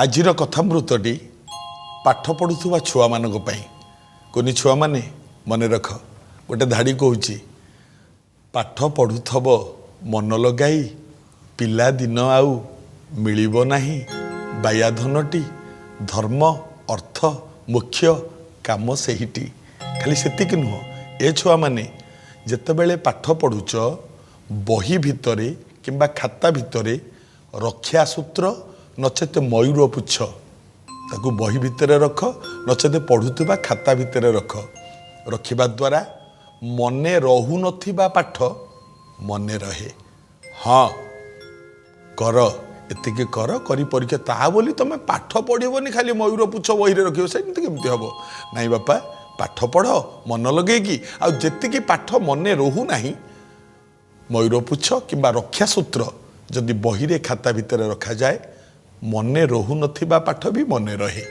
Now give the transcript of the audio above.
ଆଜିର କଥାମୃତଟି ପାଠ ପଢ଼ୁଥିବା ଛୁଆମାନଙ୍କ ପାଇଁ। କୁନି ଛୁଆମାନେ ମନେ ରଖ, ଗୋଟେ ଧାଡ଼ି କହୁଛି, ପାଠ ପଢ଼ୁଥବ ମନ ଲଗାଇ, ପିଲାଦିନ ଆଉ ମିଳିବ ନାହିଁ। ବାୟାଧନଟି ଧର୍ମ ଅର୍ଥ ମୁଖ୍ୟ କାମ ସେହିଟି। ଖାଲି ସେତିକି ନୁହଁ, ଏ ଛୁଆମାନେ ଯେତେବେଳେ ପାଠ ପଢ଼ୁଛ ବହି ଭିତରେ କିମ୍ବା ଖାତା ଭିତରେ ରକ୍ଷା ସୂତ୍ର ନଚେତ ମୟୂର ପୁଚ୍ଛ ତାକୁ ବହି ଭିତରେ ରଖ, ନଚେତ ପଢ଼ୁଥିବା ଖାତା ଭିତରେ ରଖ। ରଖିବା ଦ୍ୱାରା ମନେ ରହୁନଥିବା ପାଠ ମନେ ରହେ। ହଁ କର, ଏତିକି କର, କରି ପରୀକ୍ଷା। ତା ବୋଲି ତମେ ପାଠ ପଢ଼ିବନି, ଖାଲି ମୟୂର ପୁଚ୍ଛ ବହିରେ ରଖିବ, ସେମିତି କେମିତି ହେବ? ନାଇଁ ବାପା, ପାଠ ପଢ଼ ମନ ଲଗେଇକି। ଆଉ ଯେତିକି ପାଠ ମନେ ରହୁନାହିଁ, ମୟୂର ପୁଚ୍ଛ କିମ୍ବା ରକ୍ଷା ସୂତ୍ର ଯଦି ବହିରେ ଖାତା ଭିତରେ ରଖାଯାଏ, ମନେ ରହୁନଥିବା ପାଠ ବି ମନେ ରହେ।